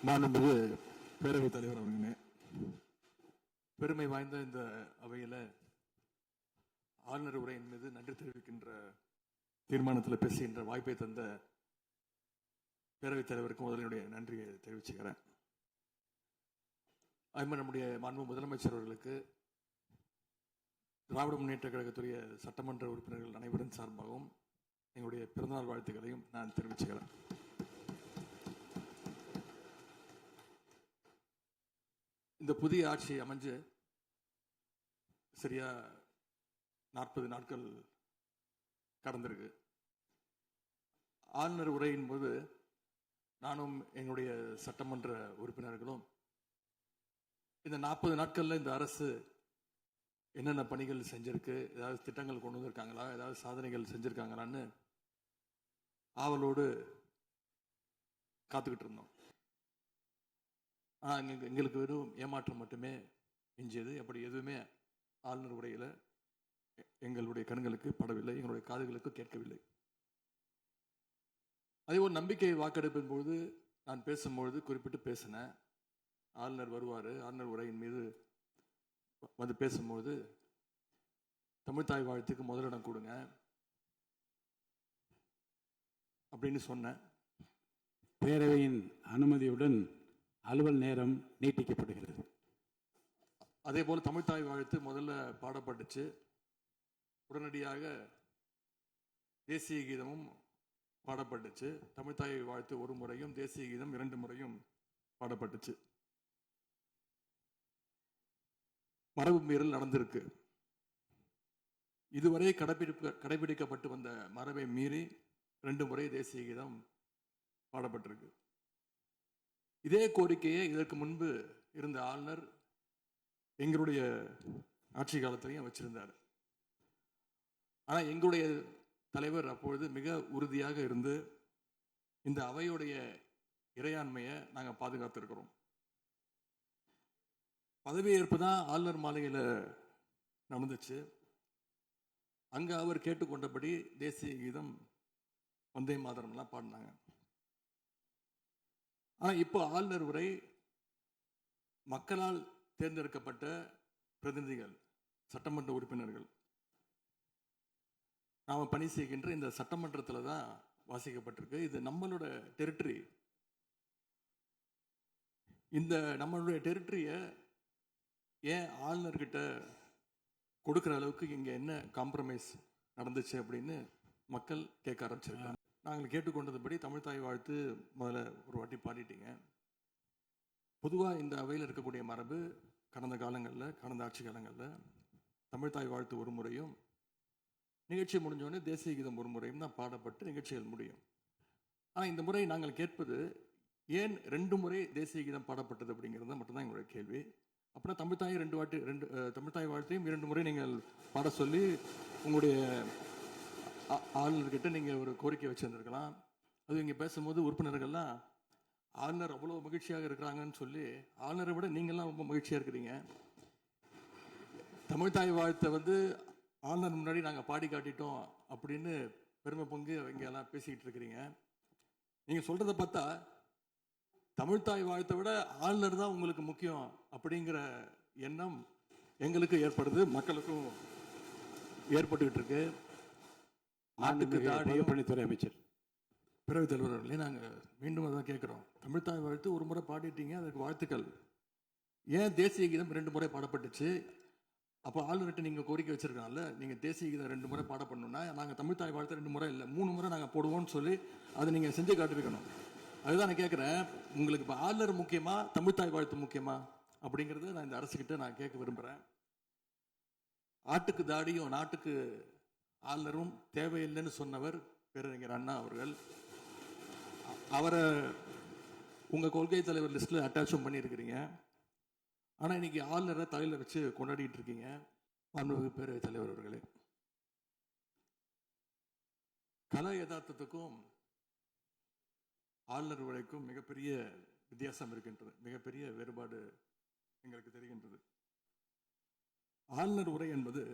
மாண்புமிகு பேரவைத் தலைவர் அவர்களே, பெருமை வாய்ந்த இந்த அவையில் ஆளுநர் உரையின் மீது நன்றி தெரிவிக்கின்ற தீர்மானத்தில் பேசுகின்ற வாய்ப்பை தந்த பேரவைத் தலைவருக்கு முதலினுடைய நன்றியை தெரிவிச்சுக்கிறேன். அதுமாதிரி நம்முடைய மாண்பு முதலமைச்சர் அவர்களுக்கு திராவிட முன்னேற்ற கழகத்துடைய சட்டமன்ற உறுப்பினர்கள் அனைவரின் சார்பாகவும் எங்களுடைய பிறந்தநாள் வாழ்த்துக்களையும் நான் தெரிவிச்சுக்கிறேன். இந்த புதிய ஆட்சி அமைஞ்சு சரியா 40 நாட்கள் கடந்திருக்கு. ஆளுநர் உரையின் போது நானும் எங்களுடைய சட்டமன்ற உறுப்பினர்களும் இந்த 40 நாட்கள்ல இந்த அரசு என்னென்ன பணிகள் செஞ்சிருக்கு, ஏதாவது திட்டங்கள் கொண்டு வந்திருக்காங்களா, ஏதாவது சாதனைகள் செஞ்சிருக்காங்களான்னு ஆவலோடு காத்துக்கிட்டு இருந்தோம். எங்களுக்கு வெறும் ஏமாற்றம் மட்டுமே மிஞ்சியது. அப்படி எதுவுமே ஆளுநர் உரையில் எங்களுடைய கண்களுக்கு படவில்லை, எங்களுடைய காதுகளுக்கு கேட்கவில்லை. அதே ஒரு நம்பிக்கை வாக்கெடுப்பின் போது நான் பேசும்பொழுது குறிப்பிட்டு பேசினேன். ஆளுநர் வருவார், ஆளுநர் உரையின் மீது வந்து பேசும்போது தமிழ்தாய் வாழ்த்துக்கு முதலிடம் கொடுங்க அப்படின்னு சொன்னேன். பேரவையின் அனுமதியுடன் அலுவல் நேரம் நீட்டிக்கப்படுகிறது. அதே போல் தமிழ்தாய் வாழ்த்து முதல்ல பாடப்பட்டுச்சு. உடனடியாக தேசிய கீதமும் பாடப்பட்டுச்சு. தமிழ்தாய் வாழ்த்து ஒரு முறையும் தேசிய கீதம் 2 முறையும் பாடப்பட்டுச்சு. மரபு மீறல் நடந்திருக்கு. இதுவரை கடைபிடிக்கப்பட்டு வந்த மரபை மீறி 2 முறை தேசிய கீதம் பாடப்பட்டிருக்கு. இதே கோரிக்கையை இதற்கு முன்பு இருந்த ஆளுநர் எங்களுடைய ஆட்சி காலத்திலையும் வச்சிருந்தார். ஆனால் எங்களுடைய தலைவர் அப்பொழுது மிக உறுதியாக இருந்து இந்த அவையுடைய இறையாண்மையை நாங்கள் பாதுகாத்திருக்கிறோம். பதவியேற்பு தான் ஆளுநர் மாளிகையில் நடந்துச்சு. அங்கே அவர் கேட்டுக்கொண்டபடி தேசிய கீதம் வந்தே மாதரம்லாம் பாடினாங்க. ஆனால் இப்போ ஆளுநர் உரை மக்களால் தேர்ந்தெடுக்கப்பட்ட பிரதிநிதிகள், சட்டமன்ற உறுப்பினர்கள் நாம் பணி செய்கின்ற இந்த சட்டமன்றத்தில் தான் வாசிக்கப்பட்டிருக்கு. இது நம்மளோட டெரிட்டரி. இந்த நம்மளுடைய டெரிட்டரியை ஏன் ஆளுநர்கிட்ட கொடுக்குற அளவுக்கு இங்கே என்ன காம்ப்ரமைஸ் நடந்துச்சு அப்படின்னு மக்கள் கேட்க ஆரம்பிச்சிருக்காங்க. நாங்கள் கேட்டுக்கொண்டதுபடி தமிழ்தாய் வாழ்த்து முதல்ல ஒரு வாட்டி பாடிட்டீங்க. பொதுவாக இந்த அவையில் இருக்கக்கூடிய மரபு கடந்த காலங்களில், கடந்த ஆட்சி காலங்களில் தமிழ்தாய் வாழ்த்து ஒரு முறையும் நிகழ்ச்சி முடிஞ்சோடனே தேசிய கீதம் ஒரு முறையும் தான் பாடப்பட்டு நிகழ்ச்சிகள் முடியும். ஆனால் இந்த முறை நாங்கள் கேட்பது ஏன் 2 முறை தேசிய கீதம் பாடப்பட்டது அப்படிங்கிறது மட்டும்தான் எங்களுடைய கேள்வி. அப்படின்னா தமிழ்தாய் 2 வாட்டி தமிழ்தாய் வாழ்த்தையும் 2 முறை நீங்கள் பாட சொல்லி உங்களுடைய ஆளுநர்கிட்ட நீங்கள் ஒரு கோரிக்கை வச்சுருந்துருக்கலாம். அது இங்கே பேசும்போது உறுப்பினர்கள்லாம் ஆளுநர் அவ்வளோ மகிழ்ச்சியாக இருக்கிறாங்கன்னு சொல்லி, ஆளுநரை விட நீங்கள்லாம் ரொம்ப மகிழ்ச்சியாக இருக்கிறீங்க. தமிழ்தாய் வாழ்த்தை ஆளுநர் முன்னாடி நாங்கள் பாடி காட்டிட்டோம் அப்படின்னு பெருமை பொங்கு இங்கே எல்லாம் பேசிக்கிட்டு இருக்கிறீங்க. நீங்கள் சொல்கிறத பார்த்தா தமிழ்தாய் வாழ்த்தை விட ஆளுநர் தான் உங்களுக்கு முக்கியம் அப்படிங்கிற எண்ணம் எங்களுக்கு ஏற்படுது, மக்களுக்கும் ஏற்பட்டுக்கிட்டு இருக்கு. நாட்டுக்கு பணித்துறை அமைச்சர் பேரவைத் தலைவர்களே, நாங்கள் மீண்டும் அதான் கேட்குறோம். தமிழ்தாய் வாழ்த்து ஒரு முறை பாடிட்டீங்க, அதுக்கு வாழ்த்துக்கள். ஏன் தேசிய கீதம் 2 முறை பாடப்பட்டுச்சு? அப்போ ஆளுநர்கிட்ட நீங்கள் கோரிக்கை வச்சிருக்கனால நீங்கள் தேசிய கீதம் 2 முறை பாட பண்ணணும்னா நாங்கள் தமிழ்தாய் வாழ்த்து 2 முறை இல்லை 3 முறை நாங்கள் போடுவோம்னு சொல்லி அதை நீங்கள் செஞ்சு காட்டிருக்கணும். அதுதான் நான் கேட்குறேன். உங்களுக்கு இப்போ ஆளுநர் முக்கியமா, தமிழ்தாய் வாழ்த்து முக்கியமா அப்படிங்கிறத நான் இந்த அரசுக்கிட்ட நான் கேட்க விரும்புகிறேன். ஆட்டுக்கு தாடியும் நாட்டுக்கு ஆளுநரும் தேவையில்லைன்னு சொன்னவர் பேரறிஞர் அண்ணா அவர்கள். அவரை உங்கள் கொள்கை தலைவர் லிஸ்ட்டில் அட்டாச்சும் பண்ணியிருக்கிறீங்க. ஆனால் இன்னைக்கு ஆளுநரை தலையில் வச்சு கொண்டாடிட்டு இருக்கீங்க. மாண்புமிகு பேரவைத் தலைவர் அவர்களே, கல யதார்த்தத்துக்கும் ஆளுநர் உரைக்கும் மிகப்பெரிய வித்தியாசம் இருக்கின்றது, மிகப்பெரிய வேறுபாடு எங்களுக்கு தெரிகின்றது. ஆளுநர் உரை என்பது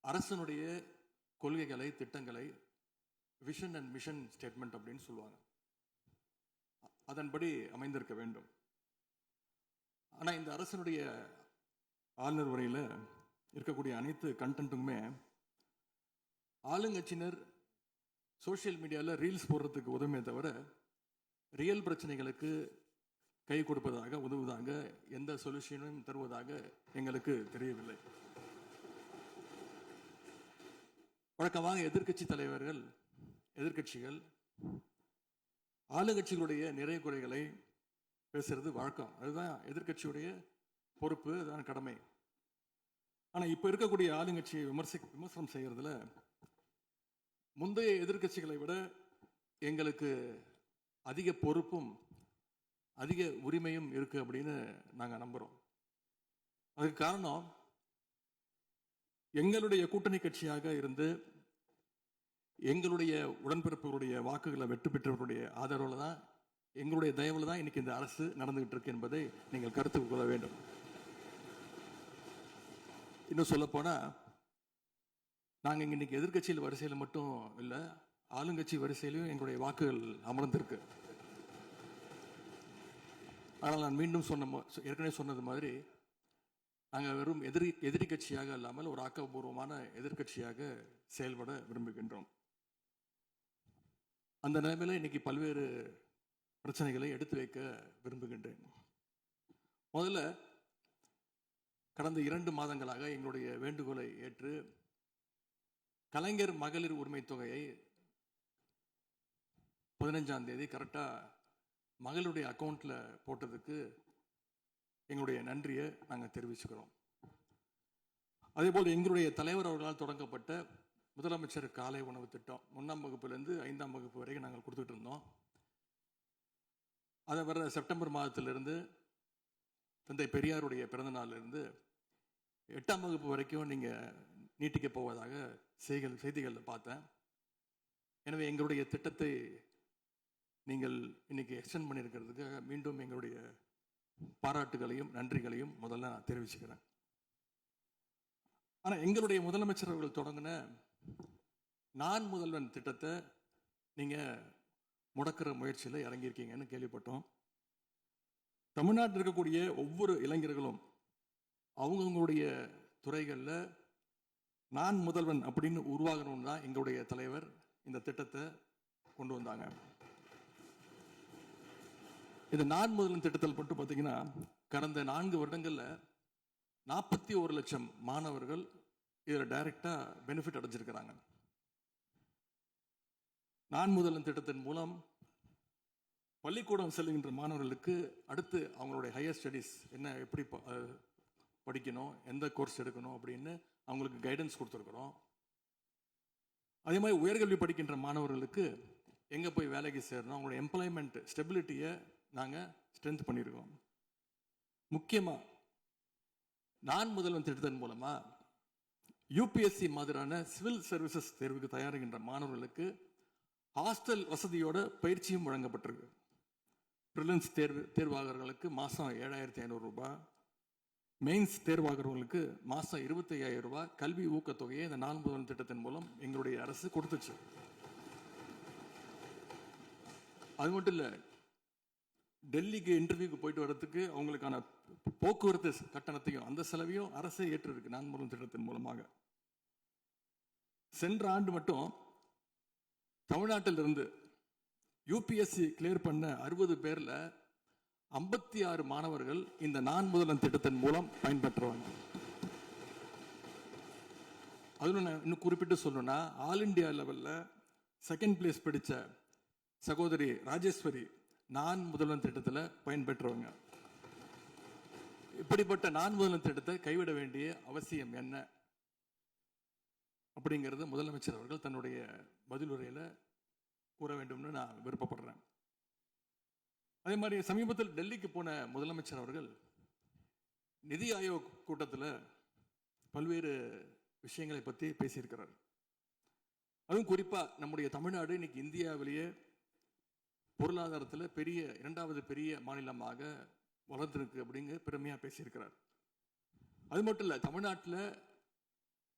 அரசனுடைய கொள்கைகளை, திட்டங்களை, விஷன் அண்ட் மிஷன் ஸ்டேட்மெண்ட் அப்படின்னு சொல்லுவாங்க. அதன்படி அமைந்திருக்க வேண்டும். ஆனால் இந்த அரசனுடைய ஆளுநர் உரையில் இருக்கக்கூடிய அனைத்து கண்டென்ட்டுமே ஆளுங்கட்சியினர் சோஷியல் மீடியாவில் ரீல்ஸ் போடுறதுக்கு உதவுமே தவிர ரியல் பிரச்சனைகளுக்கு கை கொடுப்பதாக உதவுவதாக எந்த சொல்யூஷனும் தருவதாக எங்களுக்கு தெரியவில்லை. வழக்கமாக எதிர்க்கட்சி தலைவர்கள், எதிர்க்கட்சிகள் ஆளுங்கட்சிகளுடைய நிறை குறைகளை பேசுறது வழக்கம். அதுதான் எதிர்க்கட்சியுடைய பொறுப்பு, அதுதான் கடமை. ஆனால் இப்போ இருக்கக்கூடிய ஆளுங்கட்சியை விமர்சனம் செய்யறதுல முந்தைய எதிர்க்கட்சிகளை விட எங்களுக்கு அதிக பொறுப்பும் அதிக உரிமையும் இருக்கு அப்படின்னு நாங்கள் நம்புறோம். அதுக்கு காரணம், எங்களுடைய கூட்டணி கட்சியாக இருந்து எங்களுடைய உடன்பிறப்புகளுடைய வாக்குகளை வெற்றி பெற்றவர்களுடைய ஆதரவில் தான், எங்களுடைய தயவில் தான் இன்னைக்கு இந்த அரசு நடந்துகிட்டு இருக்கு என்பதை நீங்கள் கருத்துக் கொள்ள வேண்டும். இன்னும் சொல்ல போனா, நாங்கள் இன்னைக்கு எதிர்கட்சியில் வரிசையில் மட்டும் இல்லை, ஆளுங்கட்சி வரிசையிலும் எங்களுடைய வாக்குகள் அமர்ந்திருக்கு. ஆனால் நான் மீண்டும் ஏற்கனவே சொன்னது மாதிரி நாங்கள் வெறும் எதிரி கட்சியாக இல்லாமல் ஒரு ஆக்கப்பூர்வமான எதிர்கட்சியாக செயல்பட விரும்புகின்றோம். அந்த நிலைமையில இன்னைக்கு பல்வேறு பிரச்சனைகளை எடுத்து வைக்க விரும்புகின்றேன். முதல்ல, கடந்த 2 மாதங்களாக எங்களுடைய வேண்டுகோளை ஏற்று கலைஞர் மகளிர் உரிமை தொகையை 15ஆம் தேதி கரெக்டா மகளுடைய அக்கௌண்ட்ல போட்டதுக்கு எங்களுடைய நன்றியை நாங்கள் தெரிவிச்சுக்கிறோம். அதே போல் எங்களுடைய தலைவர் அவர்களால் தொடங்கப்பட்ட முதலமைச்சர் காலை உணவு திட்டம் 1ஆம் வகுப்பிலிருந்து 5ஆம் வகுப்பு வரைக்கும் நாங்கள் கொடுத்துட்டு இருந்தோம். அதை வர செப்டம்பர் மாதத்திலிருந்து தந்தை பெரியாருடைய பிறந்த நாளிலிருந்து 8ஆம் வகுப்பு வரைக்கும் நீங்கள் நீட்டிக்க போவதாக செய்திகளில் பார்த்தேன். எனவே எங்களுடைய திட்டத்தை நீங்கள் இன்னைக்கு எக்ஸ்டெண்ட் பண்ணியிருக்கிறதுக்காக மீண்டும் எங்களுடைய பாராட்டுகளையும் நன்றிகளையும் முதல்ல நான் தெரிவிச்சுக்கிறேன். ஆனால் எங்களுடைய முதலமைச்சர் அவர்கள் தொடங்கின நான் முதல்வன் திட்டத்தை நீங்கள் முடக்கிற முயற்சியில் இறங்கியிருக்கீங்கன்னு கேள்விப்பட்டோம். தமிழ்நாட்டில் இருக்கக்கூடிய ஒவ்வொரு இளைஞர்களும் அவங்களுடைய துறைகளில் நான் முதல்வன் அப்படின்னு உருவாகணும்னு தான் எங்களுடைய தலைவர் இந்த திட்டத்தை கொண்டு வந்தாங்க. இந்த நான் முதல்வன் திட்டத்தில் மட்டும் பார்த்தீங்கன்னா கடந்த 4 வருடங்கள்ல 41 லட்சம் மாணவர்கள் இதில் டைரக்டா பெனிஃபிட் அடைஞ்சிருக்கிறாங்க. நான் முதல்வன் திட்டத்தின் மூலம் பள்ளிக்கூடம் செல்லுகின்ற மாணவர்களுக்கு அடுத்து அவங்களுடைய ஹையர் ஸ்டடீஸ் என்ன, எப்படி படிக்கணும், எந்த கோர்ஸ் எடுக்கணும் அப்படின்னு அவங்களுக்கு கைடன்ஸ் கொடுத்துருக்குறோம். அதே மாதிரி உயர்கல்வி படிக்கின்ற மாணவர்களுக்கு எங்கே போய் வேலைக்கு சேரணும், அவங்களுடைய எம்ப்ளாய்மெண்ட் ஸ்டெபிலிட்டியை நாங்கள் ஸ்ட்ரென்த் பண்ணியிருக்கோம். முக்கியமாக நான் முதல்வன் திட்டத்தின் மூலமாக யூபிஎஸ்சி மாதிரியான சிவில் சர்வீசஸ் தேர்வுக்கு தயாரிக்கின்ற மாணவர்களுக்கு ஹாஸ்டல் வசதியோட பயிற்சியும் வழங்கப்பட்டிருக்கு. ப்ரிலிம்ஸ் தேர்வாளர்களுக்கு மாதம் 7,500 ரூபாய், மெயின்ஸ் தேர்வாகிறவங்களுக்கு மாதம் 25,000 ரூபாய் கல்வி ஊக்கத்தொகையை இந்த நான் முதல்வன் திட்டத்தின் மூலம் எங்களுடைய அரசு கொடுத்துச்சு. அது மட்டும் இல்லை, டெல்லிக்கு இன்டர்வியூக்கு போயிட்டு வர்றதுக்கு அவங்களுக்கான போக்குவரத்து கட்டணத்தையும் அந்த செலவையும் அரசே ஏற்றிருக்கு நான் முதல்வன் திட்டத்தின் மூலமாக. சென்ற ஆண்டு மட்டும் தமிழ்நாட்டில் இருந்து யூபிஎஸ்சி கிளியர் பண்ண 60 பேர்ல 56 மாணவர்கள் இந்த நான் முதல்வன் திட்டத்தின் மூலம் பயன்பெற்றுவாங்க. அதுல இன்னும் குறிப்பிட்டு சொல்லணும்னா, ஆல் இண்டியா லெவல்ல 2nd பிளேஸ் படிச்ச சகோதரி ராஜேஸ்வரி நான் முதல்வன் திட்டத்தில் பயன்பெற்றவங்க. இப்படிப்பட்ட நான் முதல்வன் திட்டத்தை கைவிட வேண்டிய அவசியம் என்ன அப்படிங்கிறது முதலமைச்சர் அவர்கள் தன்னுடைய பதிலுரையில கூற வேண்டும்னு நான் விருப்பப்படுறேன். அதே மாதிரி சமீபத்தில் டெல்லிக்கு போன முதலமைச்சர் அவர்கள் நிதி ஆயோக் கூட்டத்தில் பல்வேறு விஷயங்களை பற்றி பேசியிருக்கிறார். அதுவும் குறிப்பா நம்முடைய தமிழ்நாடு இன்னைக்கு இந்தியாவிலேயே பொருளாதாரத்தில் 2வது பெரிய மாநிலமாக வளர்ந்திருக்கு அப்படிங்க பெருமையா பேசியிருக்கிறார். அது மட்டும் இல்லை, தமிழ்நாட்டில்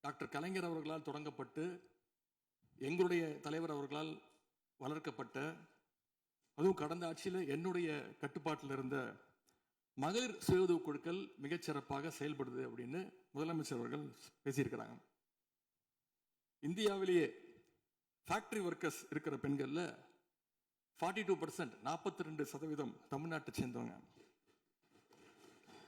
டாக்டர் கலைஞர் அவர்களால் தொடங்கப்பட்டு எங்களுடைய தலைவர் அவர்களால் வளர்க்கப்பட்ட, அதுவும் கடந்த ஆட்சியில் என்னுடைய கட்டுப்பாட்டில் இருந்த மகளிர் சுய உதவி குழுக்கள் மிகச்சிறப்பாக செயல்படுது அப்படின்னு முதலமைச்சர் அவர்கள் பேசியிருக்கிறாங்க. இந்தியாவிலேயே ஃபேக்டரி ஒர்க்கர்ஸ் இருக்கிற பெண்கள்ல 42% 42% தமிழ்நாட்டை சேர்ந்தவங்க.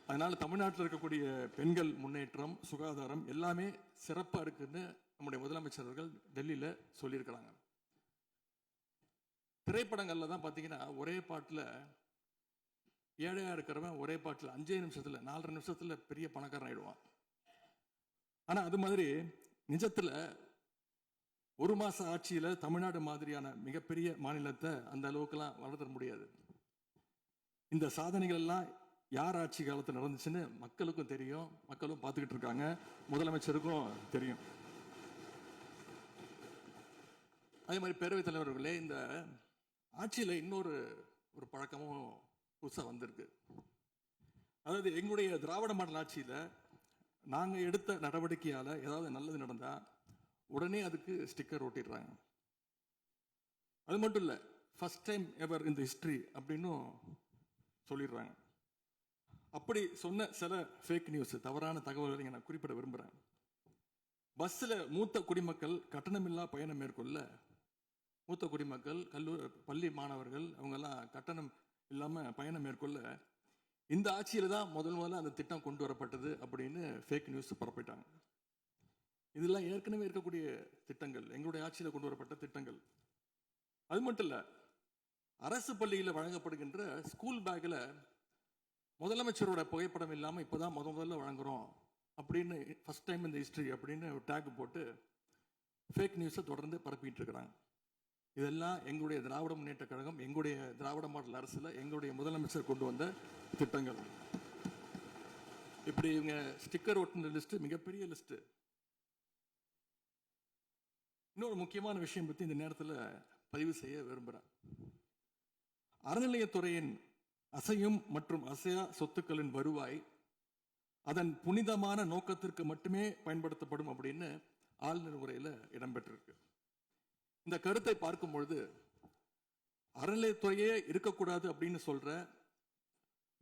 அதனால தமிழ்நாட்டில் இருக்கக்கூடிய பெண்கள் முன்னேற்றம், சுகாதாரம் எல்லாமே சிறப்பா இருக்குன்னு நம்முடைய முதலமைச்சர் அவர்கள் டெல்லியில சொல்லியிருக்கிறாங்க. திரைப்படங்கள்ல தான் பாத்தீங்கன்னா ஒரே பாட்டுல ஏழையா இருக்கிறவன் ஒரே பாட்டுல 5 நிமிஷத்துல 4 நிமிஷத்துல பெரிய பணக்காரன் ஆயிடுவான். ஆனா அது மாதிரி நிஜத்துல ஒரு மாச ஆட்சியில தமிழ்நாடு மாதிரியான மிகப்பெரிய மாநிலத்தை அந்த அளவுக்குலாம் வளர்த்த முடியாது. இந்த சாதனைகள் எல்லாம் யார் ஆட்சி காலத்தில் நடந்துச்சுன்னு மக்களுக்கும் தெரியும், மக்களும் பார்த்துக்கிட்டு இருக்காங்க, முதலமைச்சருக்கும் தெரியும். அதே மாதிரி பேரவைத் தலைவர்களே, இந்த ஆட்சியில் இன்னொரு பழக்கமும் புதுசாக வந்திருக்கு. அதாவது எங்களுடைய திராவிட மாடல் ஆட்சியில் நாங்கள் எடுத்த நடவடிக்கையால் ஏதாவது நல்லது நடந்தால் உடனே அதுக்கு ஸ்டிக்கர் ஒட்டிடுறாங்க. அது மட்டும் இல்லை, ஃபர்ஸ்ட் டைம் எவர் இந்த ஹிஸ்டரி அப்படின்னும் சொல்லிடுறாங்க. அப்படி சொன்ன சில ஃபேக் நியூஸ், தவறான தகவல்களை நான் குறிப்பிட விரும்புகிறேன். பஸ்ஸில் மூத்த குடிமக்கள் கட்டணமில்லா பயணம் மேற்கொள்ள, மூத்த குடிமக்கள் பள்ளி மாணவர்கள் அவங்கெல்லாம் கட்டணம் இல்லாமல் பயணம் மேற்கொள்ள இந்த ஆட்சியில் தான் முதல்ல அந்த திட்டம் கொண்டு வரப்பட்டது அப்படின்னு ஃபேக் நியூஸ் பரப்பிட்டாங்க. இதெல்லாம் ஏற்கனவே இருக்கக்கூடிய திட்டங்கள், எங்களுடைய ஆட்சியில் கொண்டு வரப்பட்ட திட்டங்கள். அது மட்டும் இல்லை, அரசு பள்ளியில் வழங்கப்படுகின்ற ஸ்கூல் பேக்கில் முதலமைச்சரோட புகைப்படம் இல்லாமல் இப்போதான் முதல்ல வழங்குறோம் அப்படின்னு ஃபர்ஸ்ட் டைம் இந்த ஹிஸ்டரி அப்படின்னு டேக் போட்டு ஃபேக் நியூஸை தொடர்ந்து பரப்பிட்டு இருக்கிறாங்க. இதெல்லாம் எங்களுடைய திராவிட முன்னேற்ற கழகம், எங்களுடைய திராவிட மாடல் அரசில் எங்களுடைய முதலமைச்சர் கொண்டு வந்த திட்டங்கள். இப்படி இவங்க ஸ்டிக்கர் ஒட்டின லிஸ்ட் மிகப்பெரிய லிஸ்ட். இன்னொரு முக்கியமான விஷயம் பற்றி இந்த நேரத்தில் பதிவு செய்ய விரும்புகிறேன். அறநிலையத்துறையின் அசையும் மற்றும் அசையா சொத்துக்களின் வருவாய் அதன் புனிதமான நோக்கத்திற்கு மட்டுமே பயன்படுத்தப்படும் அப்படின்னு ஆளுநர் உரையில் இடம்பெற்றிருக்கு. இந்த கருத்தை பார்க்கும் பொழுது அறநிலையத்துறையே இருக்கக்கூடாது அப்படின்னு சொல்ற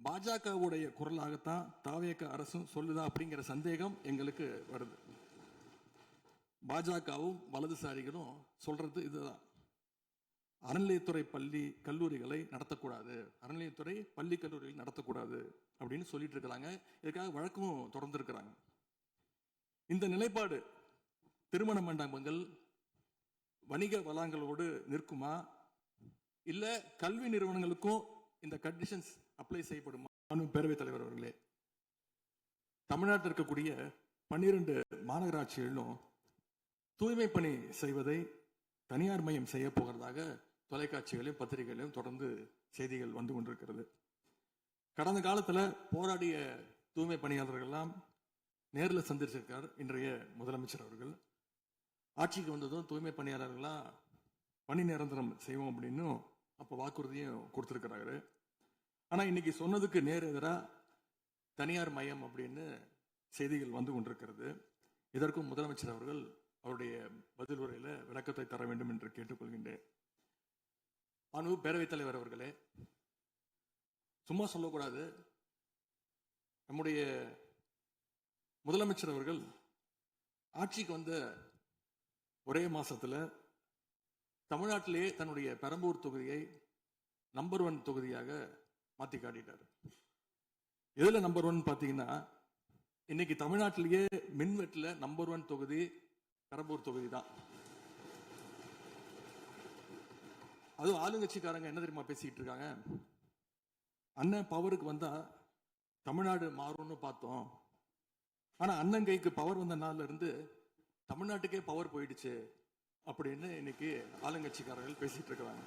பாஜகவுடைய குரலாகத்தான் தாவேக அரசும் சொல்லுதா அப்படிங்கிற சந்தேகம் எங்களுக்கு வருது. பாஜகவும் வலதுசாரிகளும் சொல்றது இதுதான், அறநிலையத்துறை பள்ளி கல்லூரிகளை நடத்தக்கூடாது, அறநிலையத்துறை பள்ளி கல்லூரிகளை நடத்தக்கூடாது அப்படின்னு சொல்லிட்டு இருக்கிறாங்க. இதுக்காக வழக்கும் தொடர்ந்து இருக்கிறாங்க. இந்த நிலைப்பாடு திருமண மண்டபங்கள் வணிக வளங்களோடு நிற்குமா, இல்ல கல்வி நிறுவனங்களுக்கும் இந்த கண்டிஷன்ஸ் அப்ளை செய்யப்படுமா? பேரவைத் தலைவர் அவர்களே, தமிழ்நாட்டில் இருக்கக்கூடிய 12 மாநகராட்சிகளிலும் தூய்மை பணி செய்வதை தனியார் மயம் செய்ய போகிறதாக தொலைக்காட்சிகளையும் பத்திரிகைகளையும் தொடர்ந்து செய்திகள் வந்து கொண்டிருக்கிறது. கடந்த காலத்தில் போராடிய தூய்மை பணியாளர்கள்லாம் நேரில் சந்திச்சிருக்கார் இன்றைய முதலமைச்சர் அவர்கள். ஆட்சிக்கு வந்ததும் தூய்மை பணியாளர்கள்லாம் பணி நிரந்தரம் செய்வோம் அப்படின்னு அப்போ வாக்குறுதியும் கொடுத்துருக்கிறாரு. ஆனால் இன்னைக்கு சொன்னதுக்கு நேர் எதிராக தனியார் மயம் அப்படின்னு செய்திகள் வந்து கொண்டிருக்கிறது. இதற்கும் முதலமைச்சர் அவர்கள் அவருடைய பதில் உரையில் விளக்கத்தை தர வேண்டும் என்று கேட்டுக்கொள்கின்றேன். பேரவைத் தலைவர் அவர்களே, சும்மா சொல்லக்கூடாது. நம்முடைய முதலமைச்சர் அவர்கள் ஆட்சிக்கு வந்த ஒரே மாசத்துல தமிழ்நாட்டிலேயே தன்னுடைய பெரம்பூர் தொகுதியை நம்பர் 1 தொகுதியாக மாற்றி காட்டிட்டார். எதுல நம்பர் 1 பார்த்தீங்கன்னா, இன்னைக்கு தமிழ்நாட்டிலேயே மின்வெட்டில் நம்பர் 1 தொகுதி பெரம்பூர் தொகுதி தான். அதுவும் ஆளுங்கட்சிக்காரங்க என்ன தெரியுமா பேசிக்கிட்டு இருக்காங்க, அண்ணன் பவருக்கு வந்தா தமிழ்நாடு மாறும்னு பார்த்தோம், ஆனா அண்ணன் கைக்கு பவர் வந்த நாள்ல இருந்து தமிழ்நாட்டுக்கே பவர் போயிடுச்சு அப்படின்னு இன்னைக்கு ஆளுங்கட்சிக்காரர்கள் பேசிட்டு இருக்கிறாங்க.